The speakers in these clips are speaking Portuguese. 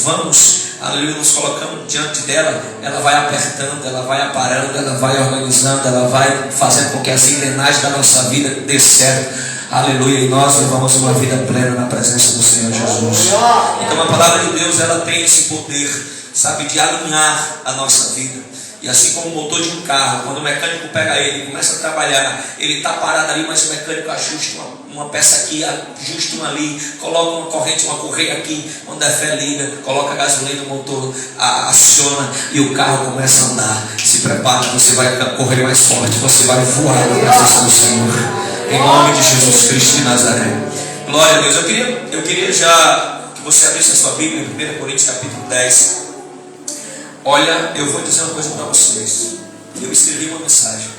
vamos, aleluia, nos colocamos diante dela, ela vai apertando, ela vai aparando, ela vai organizando, ela vai fazendo com que as engrenagens da nossa vida dê certo, aleluia, e nós vivamos uma vida plena na presença do Senhor Jesus. Então a palavra de Deus, ela tem esse poder, sabe, de alinhar a nossa vida. E assim como o motor de um carro, quando o mecânico pega ele, começa a trabalhar, ele está parado ali, mas o mecânico ajusta uma peça aqui, ajusta uma ali, coloca uma corrente, uma correia aqui, quando der fé liga, coloca gasolina no motor, aciona e o carro começa a andar. Se prepara, você vai correr mais forte, você vai voar na presença do Senhor, em nome de Jesus Cristo de Nazaré. Glória a Deus. Eu queria já que você abrisse a sua Bíblia em 1 Coríntios capítulo 10. Olha, eu vou dizer uma coisa para vocês. Eu escrevi uma mensagem.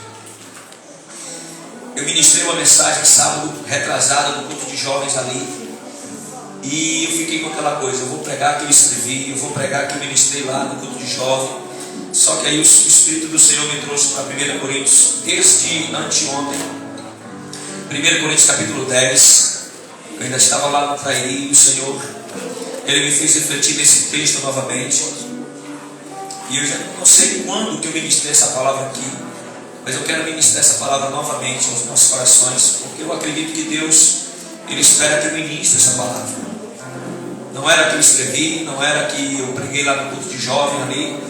Eu ministrei uma mensagem sábado retrasada no culto de jovens ali. E eu fiquei com aquela coisa. Eu vou pregar que eu escrevi, eu vou pregar que eu ministrei lá no culto de jovem. Só que aí o Espírito do Senhor me trouxe para 1 Coríntios desde anteontem. 1 Coríntios capítulo 10. Eu ainda estava lá no Trairi e o Senhor, Ele me fez refletir nesse texto novamente. E eu já não sei quando que eu ministrei essa palavra aqui, mas eu quero ministrar essa palavra novamente aos nossos corações, porque eu acredito que Deus, Ele espera que eu ministre essa palavra. Não era que eu escrevi, não era que eu preguei lá no culto de jovem ali.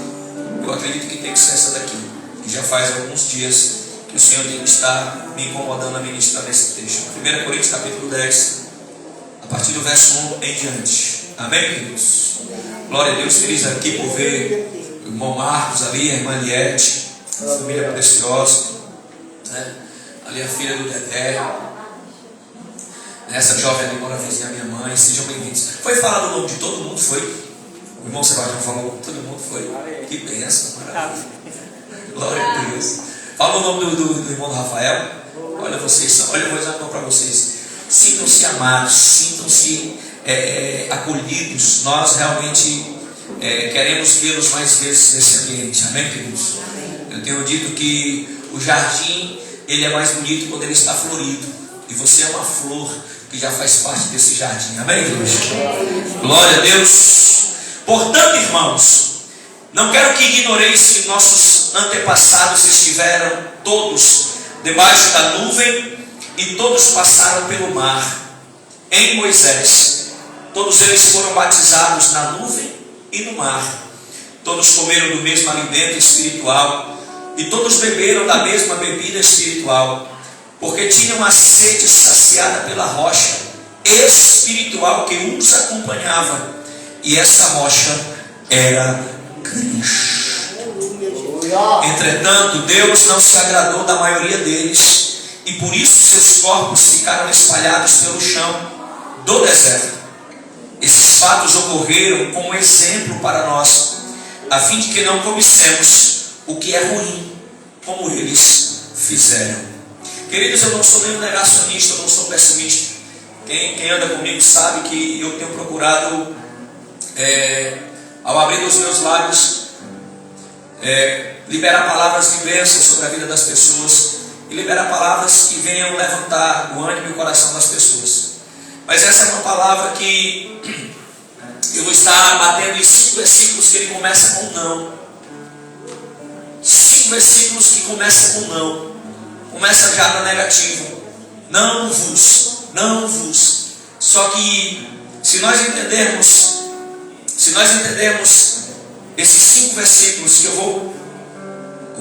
Eu acredito que tem que ser essa daqui, que já faz alguns dias que o Senhor tem que estar me incomodando a ministrar nesse texto. 1 Coríntios capítulo 10, a partir do verso 1 em diante. Amém, queridos? Glória a Deus, feliz aqui por ver o irmão Marcos ali, a irmã Liette, a família preciosa, né? Ali a filha do Dedé, essa jovem ali mora vizinha minha mãe. Sejam bem-vindos. Foi falado o nome de todo mundo, foi? O irmão Sebastião falou, todo mundo foi. Que bênção, maravilha. Glória a Deus. Fala o nome do irmão do Rafael. Olha vocês, olha, eu vou dizer para vocês. Sintam-se amados, sintam-se acolhidos. Nós realmente queremos vê-los mais vezes nesse ambiente. Amém, queridos? Eu tenho dito que o jardim, ele é mais bonito quando ele está florido. E você é uma flor que já faz parte desse jardim. Amém, queridos? Glória a Deus. Portanto, irmãos, não quero que ignoreis que nossos antepassados estiveram todos debaixo da nuvem e todos passaram pelo mar em Moisés. Todos eles foram batizados na nuvem e no mar. Todos comeram do mesmo alimento espiritual e todos beberam da mesma bebida espiritual, porque tinham a sede saciada pela rocha espiritual que os acompanhava, e essa rocha era Cristo. Entretanto, Deus não se agradou da maioria deles, e por isso seus corpos ficaram espalhados pelo chão do deserto. Esses fatos ocorreram como exemplo para nós, a fim de que não cobicemos o que é ruim, como eles fizeram. Queridos, eu não sou nenhum negacionista, eu não sou pessimista. Quem anda comigo sabe que eu tenho procurado, ao abrir os meus lábios, liberar palavras de bênção sobre a vida das pessoas e liberar palavras que venham levantar o ânimo e o coração das pessoas. Mas essa é uma palavra que eu vou estar batendo em 5 versículos que ele começa com não. 5 versículos que começam com não. Começa já no negativo. Não vos. Só que se nós entendermos esses 5 versículos que eu vou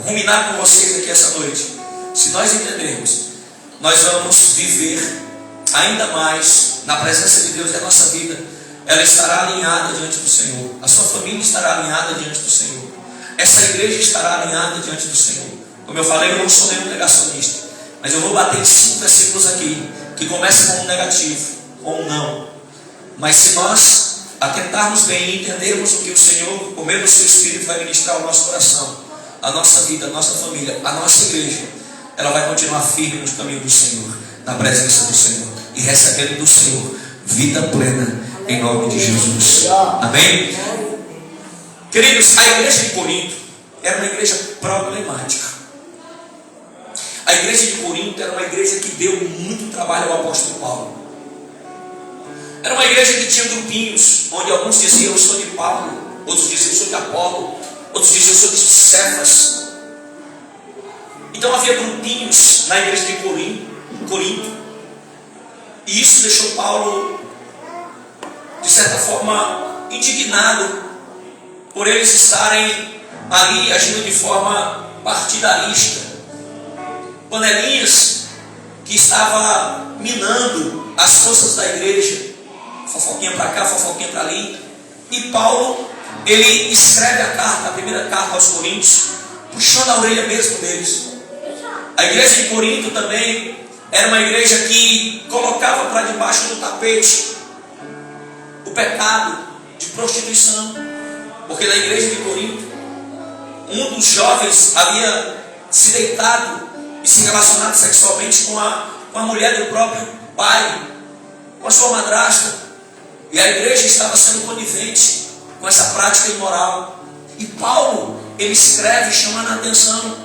ruminar com vocês aqui essa noite, se nós entendermos, nós vamos viver ainda mais na presença de Deus. E a nossa vida, ela estará alinhada diante do Senhor. A sua família estará alinhada diante do Senhor. Essa igreja estará alinhada diante do Senhor. Como eu falei, eu não sou nenhum negacionista, mas eu vou bater em 5 versículos aqui que começam com um negativo, com um não. Mas se nós atentarmos bem e entendermos o que o Senhor, por meio do seu Espírito, vai ministrar ao nosso coração, a nossa vida, a nossa família, a nossa igreja, ela vai continuar firme no caminho do Senhor, na presença do Senhor, e recebendo do Senhor vida plena, em nome de Jesus. Amém? Queridos, a igreja de Corinto era uma igreja problemática. A igreja de Corinto era uma igreja que deu muito trabalho ao apóstolo Paulo. Era uma igreja que tinha grupinhos, onde alguns diziam eu sou de Paulo, outros diziam eu sou de Apolo, outros diziam eu sou de Cefas. Então havia grupinhos na igreja de Corinto. E isso deixou Paulo, de certa forma, indignado por eles estarem ali agindo de forma partidarista. Panelinhas que estava minando as forças da igreja. Fofoquinha para cá, fofoquinha para ali. E Paulo, ele escreve a carta, a primeira carta aos Coríntios, puxando a orelha mesmo deles. A igreja de Corinto também era uma igreja que colocava para debaixo do tapete o pecado de prostituição. Porque na igreja de Corinto, um dos jovens havia se deitado e se relacionado sexualmente com a mulher do próprio pai, com a sua madrasta. E a igreja estava sendo conivente com essa prática imoral. E Paulo, ele escreve chamando a atenção: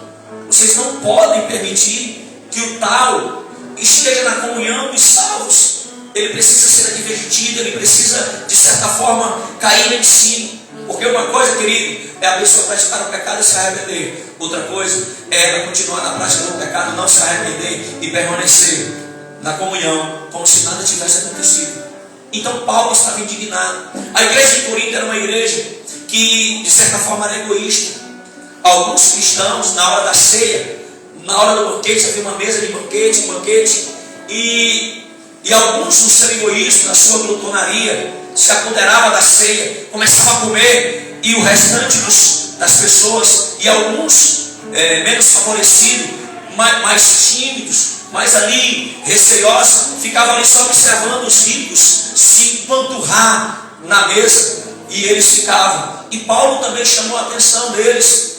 vocês não podem permitir que o tal esteja na comunhão dos salvos. Ele precisa ser advertido, ele precisa, de certa forma, cair em si. Porque uma coisa, querido, é a pessoa praticar o pecado e se arrepender. Outra coisa é ela continuar na prática do pecado, não se arrepender e permanecer na comunhão como se nada tivesse acontecido. Então Paulo estava indignado. A igreja de Corinto era uma igreja que, de certa forma, era egoísta. Alguns cristãos, na hora da ceia, na hora do banquete, havia uma mesa de banquete, e alguns, no seu egoísmo, na sua glutonaria, se apoderava da ceia, começava a comer, e o restante das pessoas, e alguns menos favorecidos, mais tímidos, mais ali receosos, ficavam ali só observando os ricos se empanturrar na mesa, e eles ficavam. E Paulo também chamou a atenção deles.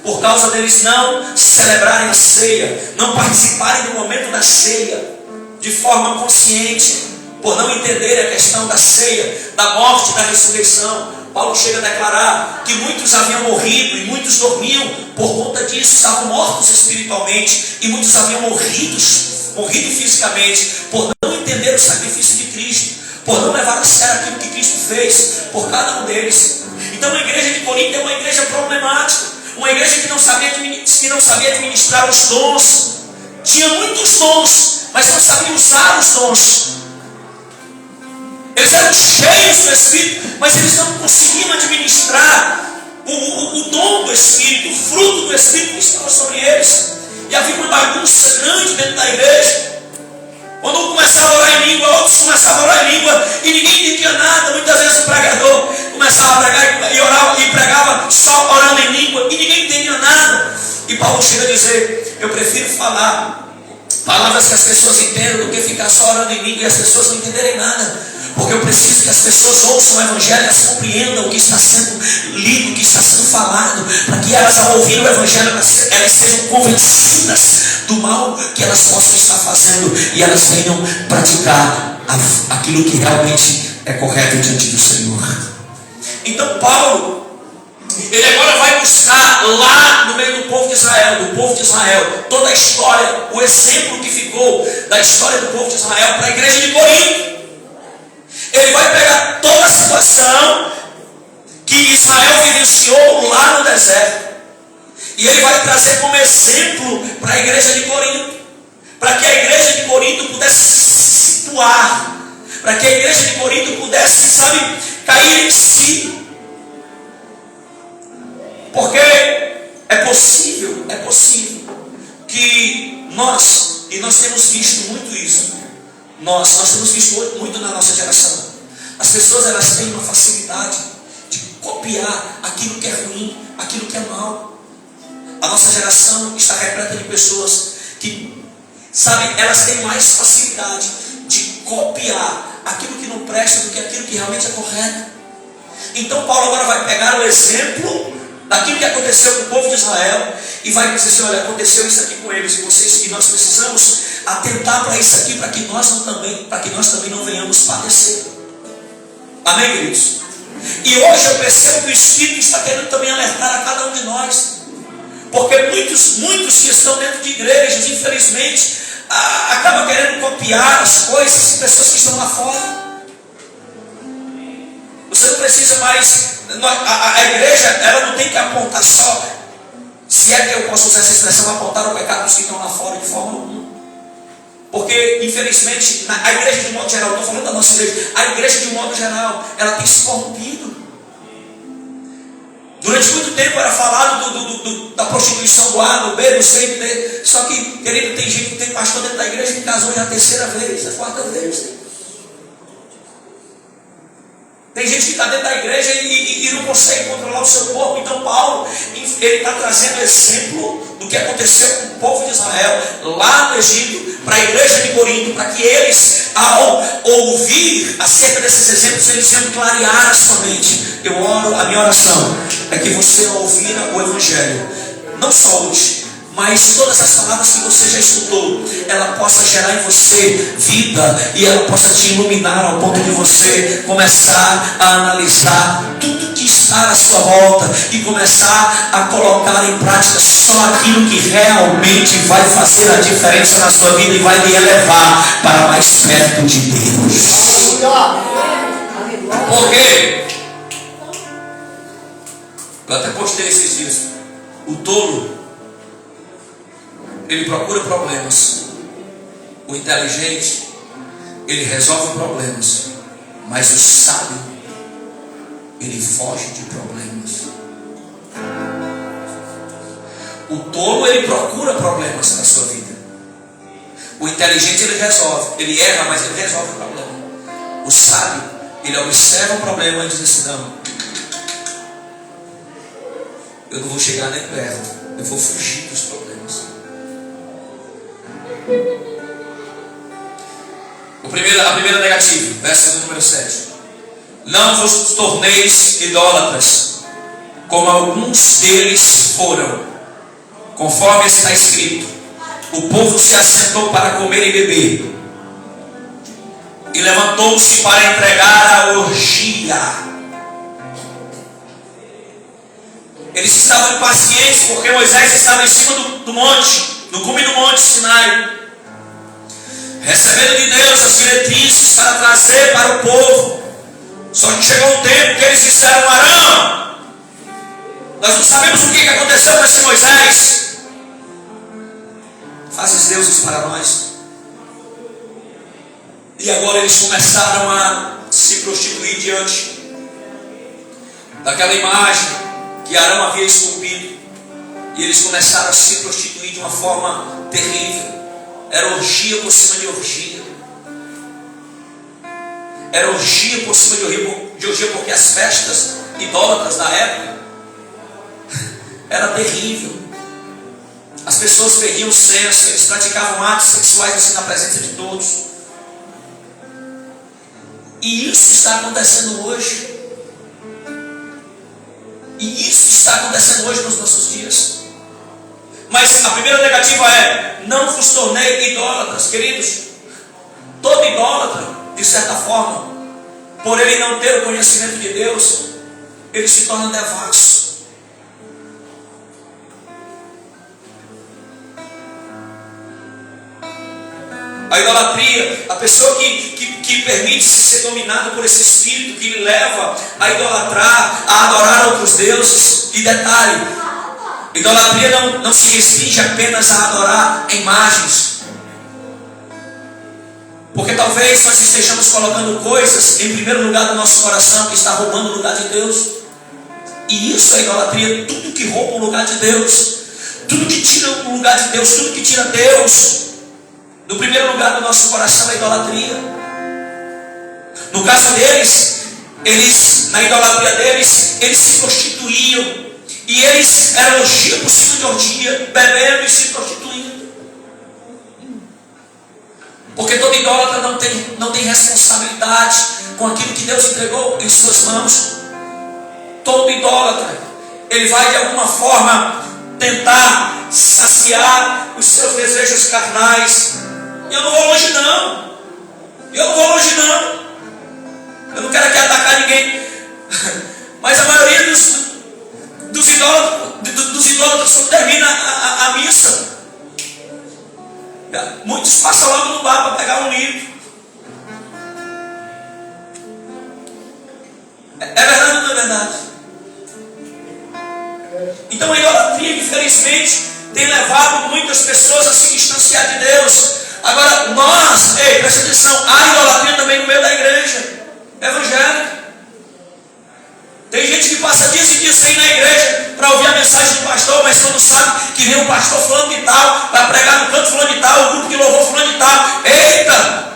Por causa deles não celebrarem a ceia, não participarem do momento da ceia de forma consciente, por não entenderem a questão da ceia, da morte e da ressurreição. Paulo chega a declarar que muitos haviam morrido e muitos dormiam por conta disso, estavam mortos espiritualmente, e muitos haviam morrido fisicamente, por não entender o sacrifício de Cristo, por não levar a sério aquilo que Cristo fez por cada um deles. Então a igreja de Corinto é uma igreja problemática, uma igreja que não sabia administrar os dons. Tinha muitos dons, mas não sabia usar os dons. Eles eram cheios do Espírito, mas eles não conseguiam administrar o dom do Espírito, o fruto do Espírito que estava sobre eles. E havia uma bagunça grande dentro da igreja. Quando um começava a orar em língua, outros começavam a orar em língua, e ninguém entendia nada. Muitas vezes o pregador começava a pregar e orava e pregava só orando em língua, e ninguém entendia nada. E Paulo chega a dizer: eu prefiro falar palavras que as pessoas entendam do que ficar só orando em língua e as pessoas não entenderem nada. Porque eu preciso que as pessoas ouçam o Evangelho e elas compreendam o que está sendo lido, o que está sendo falado, para que elas, ao ouvir o Evangelho, elas sejam convencidas do mal que elas possam estar fazendo e elas venham praticar aquilo que realmente é correto diante do Senhor. Então Paulo, ele agora vai buscar lá no meio do povo de Israel, toda a história, o exemplo que ficou da história do povo de Israel para a igreja de Corinto. Ele vai pegar toda a situação que Israel vivenciou lá no deserto, e ele vai trazer como exemplo para a igreja de Corinto, para que a igreja de Corinto pudesse se situar, para que a igreja de Corinto pudesse, cair em si. Porque é possível que nós temos visto muito isso, nós temos visto muito na nossa geração. As pessoas, elas têm uma facilidade de copiar aquilo que é ruim, aquilo que é mal. A nossa geração está repleta de pessoas que, elas têm mais facilidade de copiar aquilo que não presta do que aquilo que realmente é correto. Então Paulo agora vai pegar o exemplo daquilo que aconteceu com o povo de Israel e vai dizer assim: olha, aconteceu isso aqui com eles, e nós precisamos atentar para isso aqui, para que nós também não venhamos padecer. Amém, queridos? E hoje eu percebo que o Espírito está querendo também alertar a cada um de nós, porque muitos que estão dentro de igrejas, infelizmente, acaba querendo copiar as coisas de pessoas que estão lá fora. Você não precisa mais, a igreja, ela não tem que apontar só, se é que eu posso usar essa expressão, apontar o pecado dos que estão lá fora de forma alguma. Porque, infelizmente, a igreja de modo geral, estou falando da nossa igreja, a igreja de modo geral, ela tem se corrompido. Durante muito tempo era falado da prostituição do A, do B, do C, do D. Só que, querido, tem gente que tem pastor dentro da igreja que casou já a terceira vez, a quarta vez. Tem gente que está dentro da igreja e não consegue controlar o seu corpo. Então Paulo, ele está trazendo exemplo do que aconteceu com o povo de Israel lá no Egito, para a igreja de Corinto, para que eles, ao ouvir acerca desses exemplos, eles venham clarear a sua mente. Eu oro, a minha oração é que você, ao ouvir o Evangelho, não só hoje, mas todas as palavras que você já escutou, ela possa gerar em você vida e ela possa te iluminar ao ponto de você começar a analisar tudo que está à sua volta e começar a colocar em prática só aquilo que realmente vai fazer a diferença na sua vida e vai lhe elevar para mais perto de Deus. Por quê? Eu até postei esses dias. O tolo, ele procura problemas. O inteligente, ele resolve problemas. Mas o sábio, ele foge de problemas. O tolo, ele procura problemas na sua vida. O inteligente, ele resolve. Ele erra, mas ele resolve o problema. O sábio, ele observa o problema e diz assim: não, eu não vou chegar nem perto, eu vou fugir dos problemas. A primeira negativa, verso número 7. Não vos torneis idólatras, como alguns deles foram. Conforme está escrito: o povo se assentou para comer e beber, e levantou-se para entregar a orgia. Eles estavam impacientes porque Moisés estava em cima do monte, no cume do monte Sinai, recebendo de Deus as diretrizes para trazer para o povo. Só que chegou um tempo que eles disseram: Arão, nós não sabemos o que aconteceu com esse Moisés. Fazes deuses para nós. E agora eles começaram a se prostituir diante daquela imagem que Arão havia esculpido. E eles começaram a se prostituir de uma forma terrível. Era orgia por cima de orgia. Era orgia por cima de orgia, porque as festas idólatras da época era terrível. As pessoas perdiam o senso, eles praticavam atos sexuais assim na presença de todos. E isso está acontecendo hoje. E isso está acontecendo hoje nos nossos dias. Mas a primeira negativa é: não vos tornei idólatras. Queridos, todo idólatra, de certa forma, por ele não ter o conhecimento de Deus, ele se torna devasso. A idolatria, a pessoa que permite-se ser dominado por esse espírito que lhe leva a idolatrar, a adorar outros deuses. E detalhe, idolatria não se restringe apenas a adorar imagens. Porque talvez nós estejamos colocando coisas em primeiro lugar do nosso coração que está roubando o lugar de Deus. E isso é idolatria, tudo que rouba o lugar de Deus, tudo que tira o lugar de Deus, tudo que tira Deus do primeiro lugar do nosso coração é idolatria. No caso deles, na idolatria deles, eles se prostituíam. E eles eram orgia por cima de orgia, bebendo e se prostituindo. Porque todo idólatra não tem responsabilidade com aquilo que Deus entregou em suas mãos. Todo idólatra, ele vai de alguma forma tentar saciar os seus desejos carnais. Eu não vou longe não. Eu não quero aqui atacar ninguém. Mas a maioria dos idólatras quando termina a missa, Muitos passam logo no bar para pegar um litro. É verdade ou não é verdade? Então a idolatria, infelizmente, tem levado muitas pessoas a se distanciar de Deus. Agora, nós, presta atenção, há idolatria também no meio da igreja evangélica. Tem gente que passa dias e dias sem ir na igreja para ouvir a mensagem do pastor, mas quando sabe que vem o pastor fulano de tal, para pregar no canto fulano de tal, o grupo de louvor fulano de tal. Eita!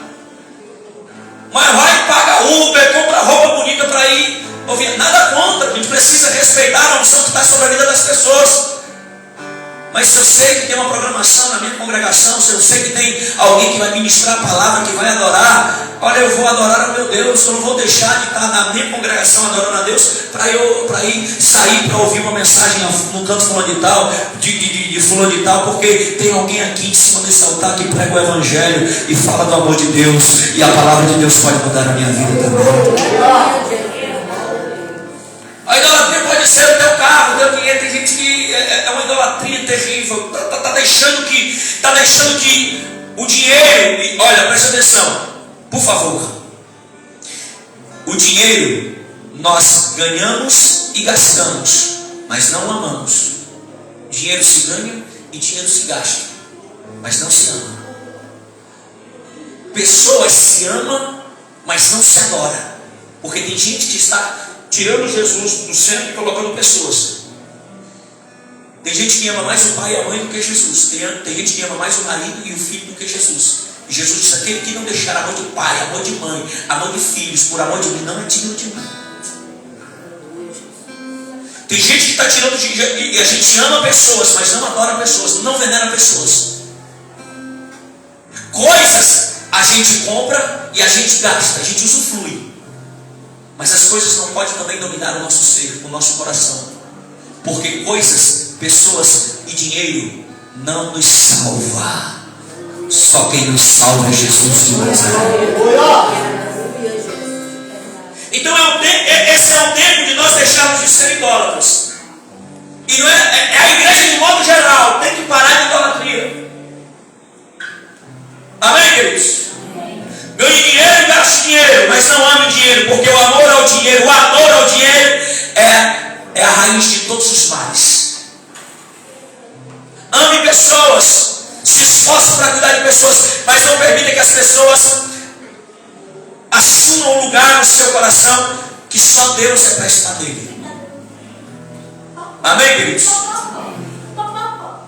Mas vai, paga Uber, compra roupa bonita para ir ouvir. Nada contra, a gente precisa respeitar a unção que está sobre a vida das pessoas. Mas se eu sei que tem uma programação na minha congregação, se eu sei que tem alguém que vai ministrar a palavra, que vai adorar, olha, eu vou adorar o meu Deus. Eu não vou deixar de estar na minha congregação adorando a Deus para ir sair para ouvir uma mensagem no canto fulano de tal, de fulano de tal, porque tem alguém aqui em cima desse altar que prega o evangelho e fala do amor de Deus, e a palavra de Deus pode mudar a minha vida também. A idolatria pode ser o teu carro, o teu dinheiro. Tem gente que é uma idolatria terrível. Está deixando que o dinheiro... Olha, presta atenção, por favor. O dinheiro nós ganhamos e gastamos, mas não amamos. Dinheiro se ganha e dinheiro se gasta, mas não se ama. Pessoas se amam, mas não se adora. Porque tem gente que está tirando Jesus do centro e colocando pessoas. Tem gente que ama mais o pai e a mãe do que Jesus. Tem gente que ama mais o marido e o filho do que Jesus. E Jesus disse: aquele que não deixar amor de pai, amor de mãe, amor de filhos, por amor de mim, não é digno de mim. Tem gente que está tirando e a gente ama pessoas, mas não adora pessoas, não venera pessoas. Coisas a gente compra e a gente gasta, a gente usufrui. Mas as coisas não podem também dominar o nosso ser, o nosso coração. Porque coisas, pessoas e dinheiro não nos salva. Só quem nos salva é Jesus de Nazaré. Então esse é o tempo de nós deixarmos de ser idólatras. E não é a igreja de modo geral tem que parar de idolatria. Amém, queridos? Ganhe dinheiro e gaste dinheiro, mas não ame dinheiro, porque o amor ao dinheiro, o amor ao dinheiro é a raiz de todos os males. Ame pessoas, se esforce para cuidar de pessoas, mas não permita que as pessoas assumam um lugar no seu coração que só Deus é para estar nele. Amém, queridos?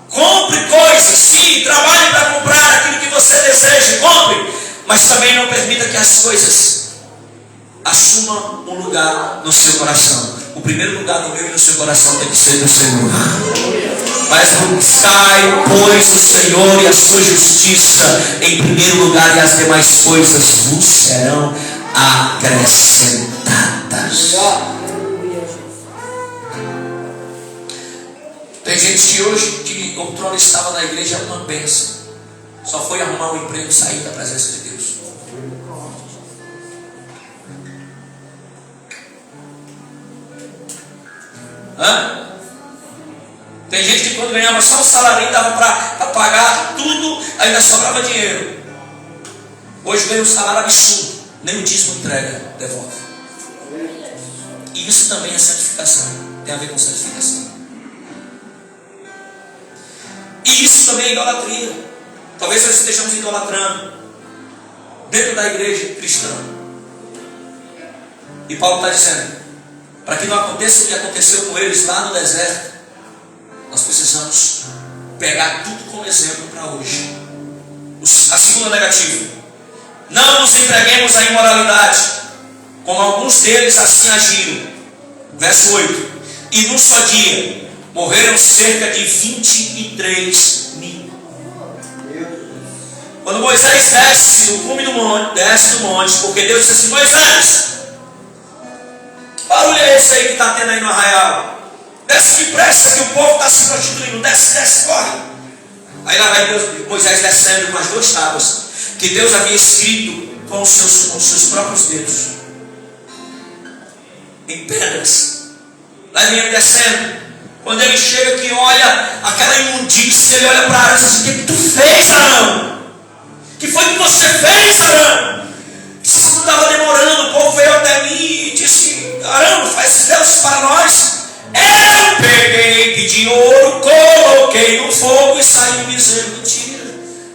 Compre coisas, sim, trabalhe para comprar aquilo que você deseja, compre. Mas também não permita que as coisas assumam um lugar no seu coração. O primeiro lugar no meu e no seu coração tem que ser do Senhor. Mas buscai, pois, o Senhor e a sua justiça em primeiro lugar, e as demais coisas vos serão acrescentadas. Tem gente que hoje, que outrora estava na igreja, é uma bênção. Só foi arrumar um emprego e sair da presença de Deus. Tem gente que quando ganhava só um salário dava para pagar tudo, ainda sobrava dinheiro. Hoje ganha um salário absurdo, nem o dízimo entrega, devolve. E isso também é santificação, tem a ver com santificação. E isso também é idolatria. Talvez nós estejamos idolatrando dentro da igreja cristã. E Paulo está dizendo, para que não aconteça o que aconteceu com eles lá no deserto, nós precisamos pegar tudo como exemplo para hoje. A segunda negativa: não nos entreguemos à imoralidade, como alguns deles assim agiram. Verso 8: e num só dia morreram cerca de 23 mil. Quando Moisés desce do cume do monte, porque Deus disse assim: Moisés, que barulho é esse aí que está tendo aí no arraial? Desce depressa que o povo está se prostituindo. Desce, corre. Aí lá vai Moisés descendo com as 2 tábuas que Deus havia escrito com os seus próprios dedos em pedras. Lá vem ele descendo. Quando ele chega aqui, olha aquela imundícia, ele olha para Arão e diz assim: o que tu fez, Arão? Que foi que você fez, Arão? Isso estava demorando, o povo veio até mim e disse: Arão, faz esses deuses para nós. Eu peguei, pedi ouro, coloquei no fogo e saiu bezerro. Mentira.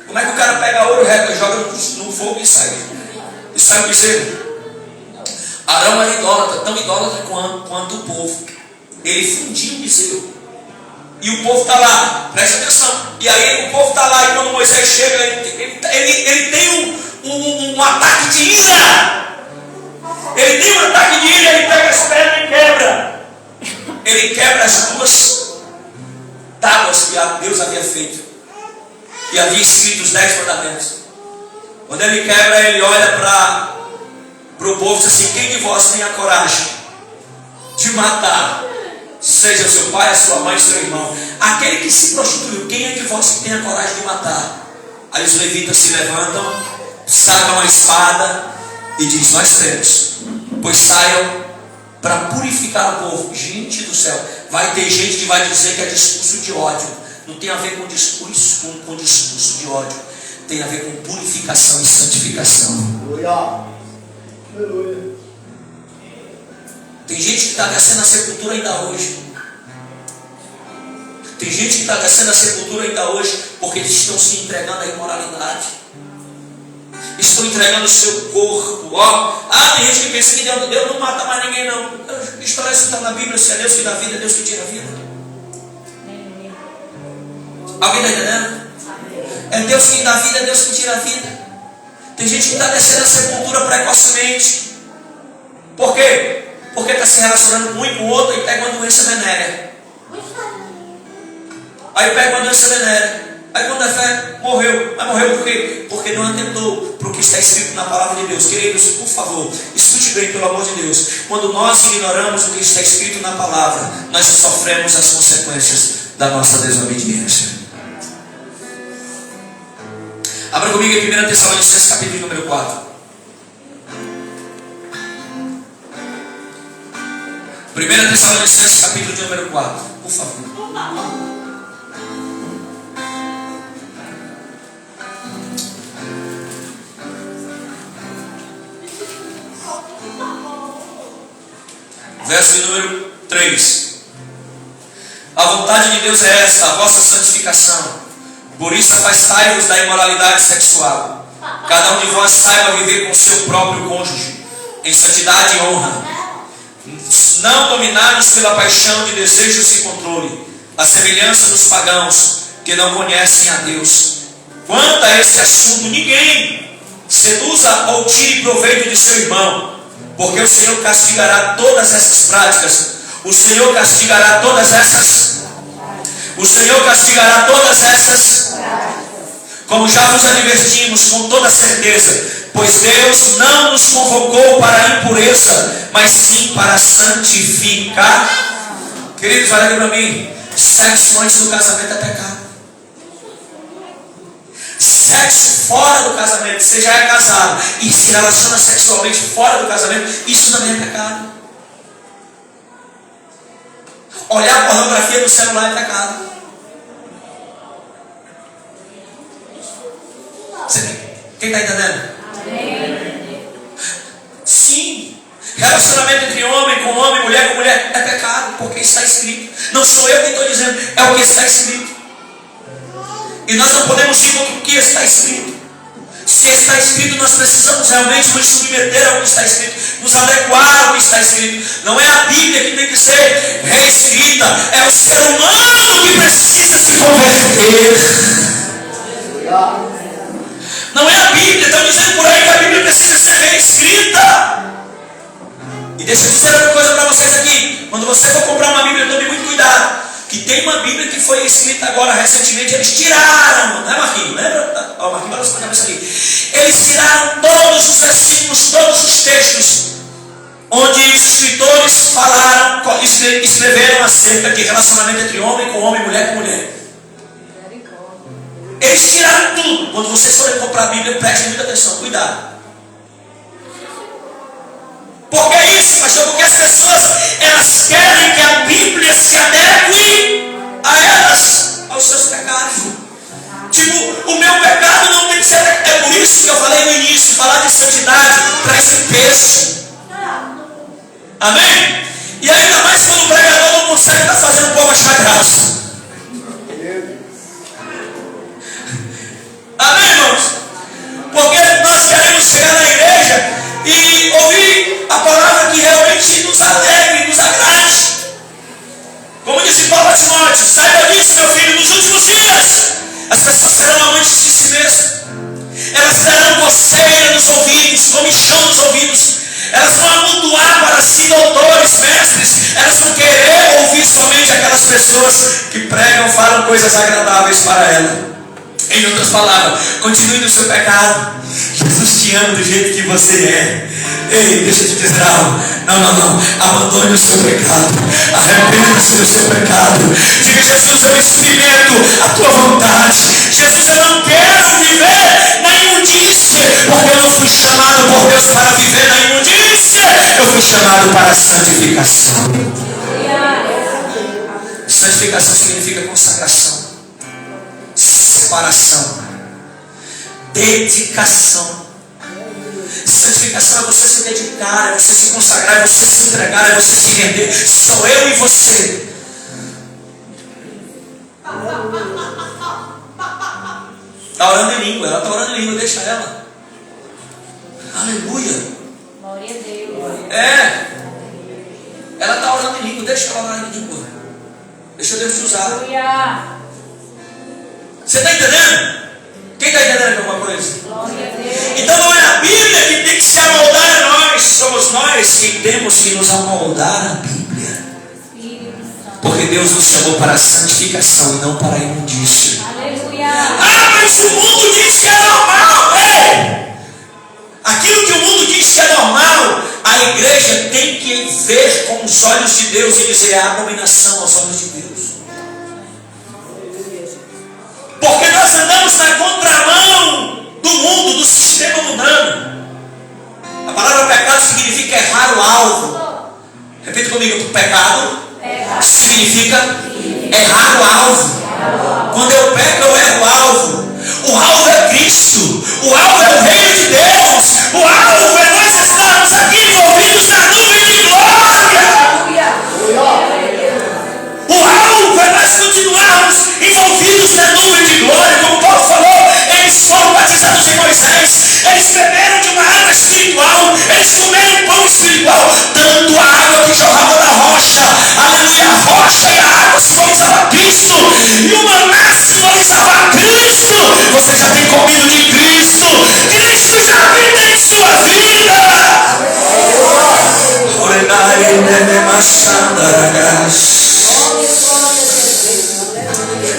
Como é que o cara pega ouro, joga no fogo e sai o bezerro? Arão era idólatra, tão idólatra quanto o povo. Ele fundiu o bezerro. E o povo está lá, presta atenção. E aí o povo está lá, e quando Moisés chega, ele tem um ataque de ira. Ele tem um ataque de ira, ele pega as pedras e quebra. Ele quebra as duas tábuas que Deus havia feito. E havia escrito os 10 mandamentos. Quando ele quebra, ele olha para o povo e diz assim: quem de vós tem a coragem de matar, seja seu pai, a sua mãe, seu irmão, aquele que se prostituiu, quem é de vós que tem a coragem de matar? Aí os levitas se levantam, sacam a espada e diz: nós temos, pois saiam para purificar o povo. Gente do céu, vai ter gente que vai dizer que é discurso de ódio. Não tem a ver com discurso de ódio, tem a ver com purificação e santificação. Aleluia. Tem gente que está descendo a sepultura ainda hoje. Tem gente que está descendo a sepultura ainda hoje porque eles estão se entregando à imoralidade. Estão entregando o seu corpo. Tem gente que pensa que Deus não mata mais ninguém, não. Que história isso está na Bíblia? Se é Deus que dá vida, é Deus que tira a vida. Alguém está entendendo? É Deus quem dá vida, é Deus que tira a vida. Tem gente que está descendo a sepultura precocemente. Por quê? Porque está se relacionando com um e com o outro e pega uma doença venérea. Aí pega uma doença venérea. Aí quando é fé, morreu. Mas morreu por quê? Porque não atentou para o que está escrito na palavra de Deus. Queridos, por favor, escute bem, pelo amor de Deus. Quando nós ignoramos o que está escrito na palavra, nós sofremos as consequências da nossa desobediência. Abra comigo em 1 Tessalonicenses capítulo número 4. 1 Tessalonicenses capítulo número 4. Por favor. Verso número 3. A vontade de Deus é esta, a vossa santificação. Por isso afastai-vos da imoralidade sexual. Cada um de vós saiba viver com o seu próprio cônjuge em santidade e honra, não dominados pela paixão de desejos e controle, a semelhança dos pagãos que não conhecem a Deus. Quanto a esse assunto, ninguém seduza ou tire proveito de seu irmão, porque o Senhor castigará todas essas práticas. O Senhor castigará todas essas. O Senhor castigará todas essas, como já vos advertimos com toda certeza, pois Deus não nos convocou para a impureza, mas sim para santificar. Queridos, olha aqui para mim. Sexo antes do casamento é pecado. Sexo fora do casamento, você já é casado e se relaciona sexualmente fora do casamento, isso também é pecado. Olhar pornografia no celular é pecado. Quem está entendendo? Amém. Sim. Relacionamento entre homem com homem, mulher com mulher é pecado, porque está escrito. Não sou eu que estou dizendo, é o que está escrito. E nós não podemos ir contra o que está escrito. Se está escrito, nós precisamos realmente nos submeter ao que está escrito, nos adequar ao que está escrito. Não é a Bíblia que tem que ser reescrita, é o ser humano que precisa se converter. Não é a Bíblia, estão dizendo por aí que a Bíblia precisa ser reescrita. E deixa eu dizer uma coisa para vocês aqui. Quando você for comprar uma Bíblia, tome muito cuidado. Que tem uma Bíblia que foi escrita agora recentemente, eles tiraram, não é Marquinhos? Lembra? Ó, Marquinhos, balança a cabeça aqui. Eles tiraram todos os versículos, todos os textos, onde os escritores falaram, escreveram acerca de relacionamento entre homem com homem, mulher com mulher. Eles tiraram tudo. Quando vocês forem comprar a Bíblia, prestem muita atenção, cuidado. Por que isso, pastor? Porque as pessoas, elas querem que a Bíblia se adeque a elas, aos seus pecados. Tipo, o meu pecado não tem que ser. É por preço. Amém? E ainda mais quando o pregador não consegue estar fazendo o povo achar graça. Amém, irmãos? Porque nós queremos chegar na igreja e ouvir a palavra que realmente nos alegre, nos agrade. Como disse Paulo a Timóteo, saiba disso, meu filho, nos últimos dias as pessoas serão amantes de si mesmas. Elas terão coceira nos ouvidos, comichão nos ouvidos. Elas vão amontoar para si doutores, mestres. Elas vão querer ouvir somente aquelas pessoas que pregam, falam coisas agradáveis para ela. Em outras palavras, continue no seu pecado. Jesus te ama do jeito que você é. Ei, deixa eu te dizer algo. Não. Abandone o seu pecado. Arrependa-se do seu pecado. Diga: Jesus, eu experimento a tua vontade. Jesus, eu não quero viver na imundícia, porque eu não fui chamado por Deus para viver na imundícia. Eu fui chamado para a santificação. Santificação significa consagração, separação, dedicação. Santificação é você se dedicar, é você se consagrar, é você se entregar, é você se render. Sou eu e você. Está orando em língua, ela está orando em língua, deixa ela. Aleluia. Glória a Deus. É. Ela está orando em língua, deixa ela orar em língua. Deixa Deus te usar. Aleluia. Você está entendendo? Quem está entendendo alguma coisa? Glória a Deus. Então não é a Bíblia que tem que se amoldar a nós. Somos nós que temos que nos amoldar à Bíblia. Porque Deus nos chamou para a santificação e não para a imundícia. Aleluia. Ah, mas o mundo diz que é normal. Ei! Aquilo que o mundo diz que é normal, a igreja tem que ver com os olhos de Deus e dizer: é abominação aos olhos de Deus. Porque nós andamos na contramão do mundo, do sistema mundano. A palavra pecado significa errar o alvo. Repita comigo: pecado significa errar o alvo. Quando eu peco, eu erro o alvo. O alvo é Cristo. O alvo é o reino de Deus. O alvo é nós estarmos aqui envolvidos na nuvem de glória. O alvo é nós continuarmos envolvidos na nuvem de glória. Como Paulo falou, eles foram batizados em Moisés. Eles beberam de uma água espiritual. Eles comeram pão espiritual. Tanto a água que jorrava da rocha. Aleluia, a rocha e a água simbolizava Cristo. E o maná simbolizava Cristo. Você já tem comido de Cristo. Cristo já habita em sua vida.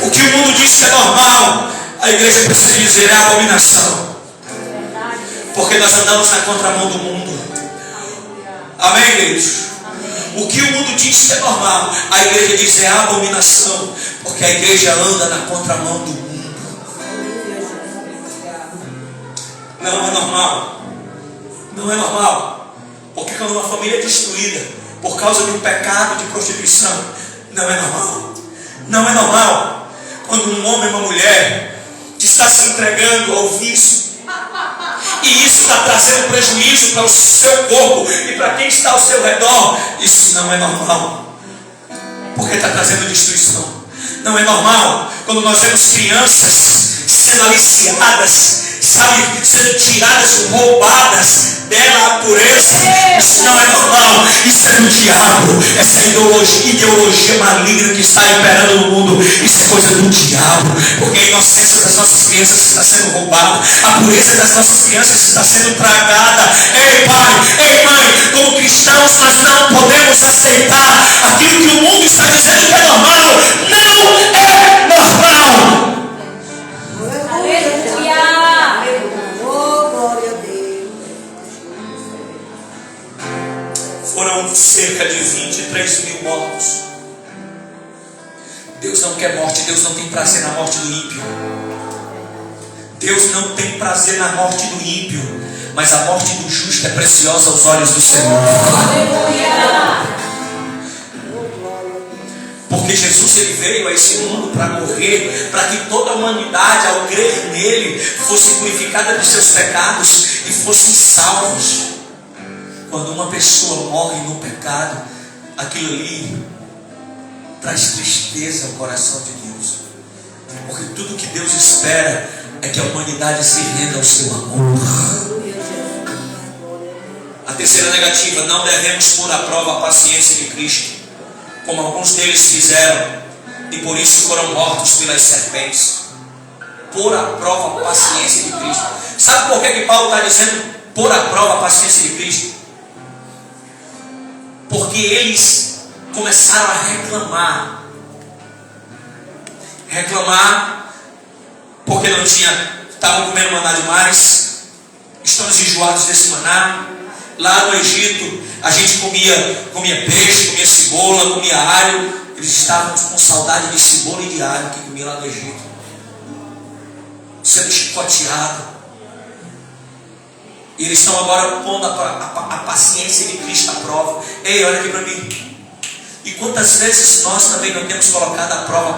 O que o mundo diz que é normal, a igreja precisa dizer: é abominação. Porque nós andamos na contramão do mundo. Amém, igreja? O que o mundo diz que é normal, a igreja diz: é abominação. Porque a igreja anda na contramão do mundo. Não é normal. Não é normal. Porque quando uma família é destruída por causa de um pecado de prostituição, não é normal. Não é normal. Quando um homem e uma mulher que está se entregando ao vício, e isso está trazendo prejuízo para o seu corpo e para quem está ao seu redor, isso não é normal. Porque está trazendo destruição. Não é normal quando nós vemos crianças sendo aliciadas, sabe, sendo tiradas, roubadas dela a pureza. Isso não é normal. Isso é do diabo. Essa ideologia maligna que está imperando no mundo, isso é coisa do diabo. Porque a inocência das nossas crianças está sendo roubada, a pureza das nossas crianças está sendo tragada. Ei, pai, ei, mãe, como cristãos nós não podemos aceitar aquilo que o mundo está dizendo que é normal. Não é normal. Foram cerca de 23 mil mortos. Deus não quer morte. Deus não tem prazer na morte do ímpio. Deus não tem prazer na morte do ímpio, mas a morte do justo é preciosa aos olhos do Senhor. Porque Jesus, ele veio a esse mundo para morrer, para que toda a humanidade, ao crer nele, fosse purificada dos seus pecados e fossem salvos. Quando uma pessoa morre no pecado, aquilo ali traz tristeza ao coração de Deus. Porque tudo que Deus espera é que a humanidade se renda ao seu amor. A terceira negativa: não devemos pôr à prova a paciência de Cristo, como alguns deles fizeram, e por isso foram mortos pelas serpentes. Pôr à prova a paciência de Cristo. Sabe por que Paulo está dizendo pôr à prova a paciência de Cristo? Porque eles começaram a reclamar porque não estavam comendo maná demais, estamos enjoados desse maná. Lá no Egito a gente comia peixe, comia cebola, comia alho. Eles estavam com saudade de cebola e de alho que comia lá no Egito, sendo chicoteado. E eles estão agora pondo a paciência de Cristo à prova. Ei, olha aqui para mim. E quantas vezes nós também não temos colocado à prova